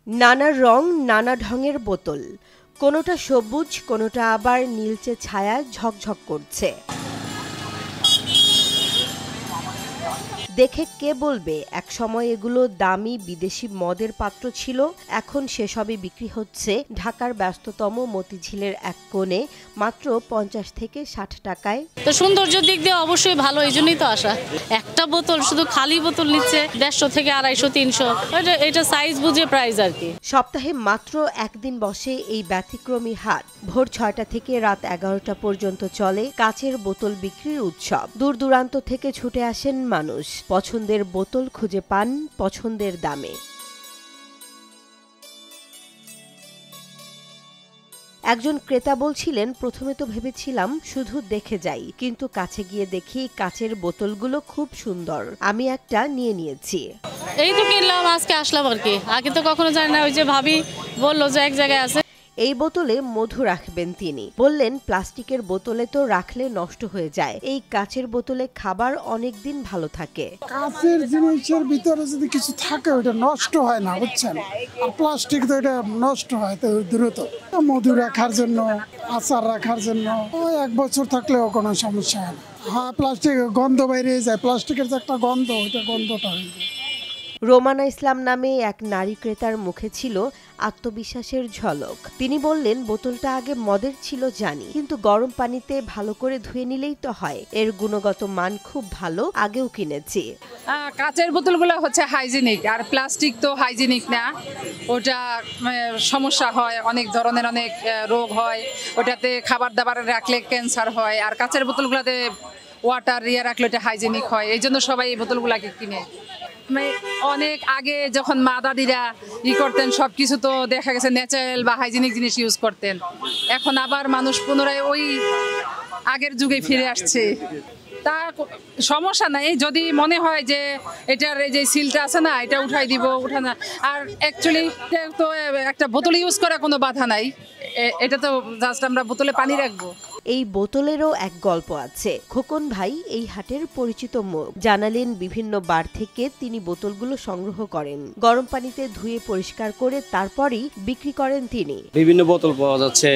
নানা রং নানা ঢঙের বোতল, কোনোটা সবুজ কোনোটা আবার নীলচে ছায়ায় ঝকঝক করছে। দেখে কে বলবে একসময় এগুলো দামি বিদেশি মদের পাত্র ছিল, এখন সেসবই বিক্রি হচ্ছে ঢাকার ব্যস্ততম মতিঝিলের এক কোণে মাত্র 50 থেকে 60 টাকায়। তো সৌন্দর্যের দিক দিয়ে অবশ্যই ভালো, এই জন্যই তো আসা। একটা বোতল শুধু খালি বোতল নিচ্ছে 150 থেকে 250 300, এটা সাইজ বুঝে প্রাইস আর কি। সপ্তাহে মাত্র একদিন বসে এই ব্যতিক্রমী হাট। ভোর 6টা থেকে রাত 11টা পর্যন্ত চলে কাচের বোতল বিক্রির উৎসব। দূর দূরান্ত থেকে ছুটে আসেন মানুষ, পছন্দের বোতল খুঁজে পান পছন্দের দামে। একজন ক্রেতা বলছিলেন, প্রথমে তো ভেবেছিলাম শুধু দেখে যাই, কিন্তু কাছে গিয়ে দেখি কাচের বোতলগুলো খুব সুন্দর, আমি একটা নিয়ে নিয়েছি। এই তো কিনলাম, আজকে আসলাম আর কি। আগে তো কখনো জানি না, ওই যে ভাবি বললো যে এক জায়গায় আছে। এই বোতলে মধু রাখবেন তিনি। বললেন, প্লাস্টিকের বোতলে তো রাখলে নষ্ট হয়ে যায়, এই কাচের বোতলে খাবার অনেক দিন ভালো থাকে। কাচের জিনিসের ভিতরে যদি কিছু থাকে ওটা নষ্ট হয় না, বুঝছেন। আর প্লাস্টিক তো এটা নষ্ট হয় তো দ্রুত। মধু রাখার জন্য, আচার রাখার জন্য ওই 1 বছর থাকলেও কোনো সমস্যা হয় না। হ্যাঁ, প্লাস্টিক গন্ধ বাইরে যায়, প্লাস্টিকের যে একটা গন্ধ, ওইটা গন্ধটা হয়ে যায়। রোমানা ইসলাম নামে এক নারী ক্রেতার মুখে ছিল আত্মবিশ্বাসের ঝলক। তিনি বললেন, বোতলটা আগে মদের ছিল জানি, কিন্তু গরম পানিতে ভালো করে ধুয়ে নিলেই তো হয়। এর গুণগত মান খুব ভালো, আগেও কিনেছি। কাচের বোতলগুলো হচ্ছে হাইজিনিক, আর প্লাস্টিক তো হাইজিনিক না, ওটা সমস্যা হয়, অনেক ধরনের অনেক রোগ হয়, ওটাতে খাবার দাবার রাখলে ক্যান্সার হয়। আর কাচের বোতলগুলোতে ওয়াটার রাখলে এটা হাইজিনিক হয়, এই জন্য সবাই এই বোতলগুলোকে কিনে। অনেক আগে যখন মা দাদিরা করতেন, সব কিছু তো দেখা গেছে ন্যাচারাল বা হাইজিনিক জিনিস ইউজ করতেন। এখন আবার মানুষ পুনরায় ওই আগের যুগে ফিরে আসছে। তা সমস্যা নাই, যদি মনে হয় যে এটার এই যে সিলটা আছে না, এটা উঠাই দিব, উঠানা। আর অ্যাকচুয়ালি তো একটা বোতল ইউজ করা কোনো বাধা নাই, এটা তো জাস্ট আমরা বোতলে পানি রাখবো। এই বোতলেরও এক গল্প আছে। খোকন ভাই এই হাটের পরিচিত মুখ। জানালেন, বিভিন্ন বার থেকে তিনি বোতলগুলো সংগ্রহ করেন, গরম পানিতে ধুয়ে পরিষ্কার করে তারপরই বিক্রি করেন তিনি। বিভিন্ন বোতল পাওয়া যাচ্ছে,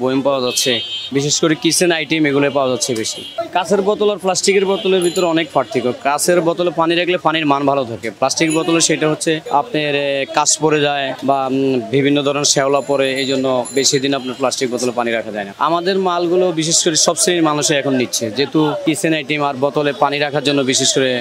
বয়ম পাওয়া যাচ্ছে, বিশেষ করে কিচেন আইটেম এগুলো পাওয়া যাচ্ছে বেশি। কাঁচের বোতল আর প্লাস্টিকের বোতলের ভিতরে অনেক পার্থক্য। কাঁচের বোতলে পানি রাখলে পানির মান ভালো থাকে, প্লাস্টিক বোতলে সেটা হচ্ছে আপনার কাঁচ পড়ে যায় বা বিভিন্ন ধরনের শ্যাওলা পড়ে, এই জন্য বেশি দিন আপনার প্লাস্টিক বোতলে পানি রাখা যায় না। আমাদের মালগুলো বিশেষ করে সব শ্রেণীর মানুষে এখন নিচ্ছে, যেহেতু কিচেন আইটেম আর বোতলে পানি রাখার জন্য বিশেষ করে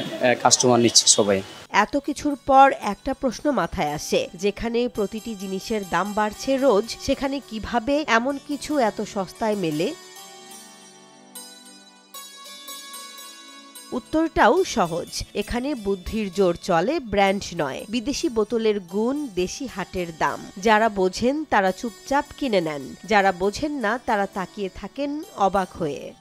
কাস্টমার নিচ্ছে সবাই। এত কিছুর পর একটা প্রশ্ন মাথায় আসে, যেখানে প্রতিটি জিনিসের দাম বাড়ছে রোজ, সেখানে কিভাবে এমন কিছু এত সস্তায় মেলে? উত্তরটাও সহজ। এখানে বুদ্ধির জোর চলে, ব্র্যান্ড নয়। বিদেশি বোতলের গুণ, দেশি হাটের দাম। যারা বোঝেন তারা চুপচাপ কিনে নেন, যারা বোঝেন না তারা তাকিয়ে থাকেন অবাক হয়ে।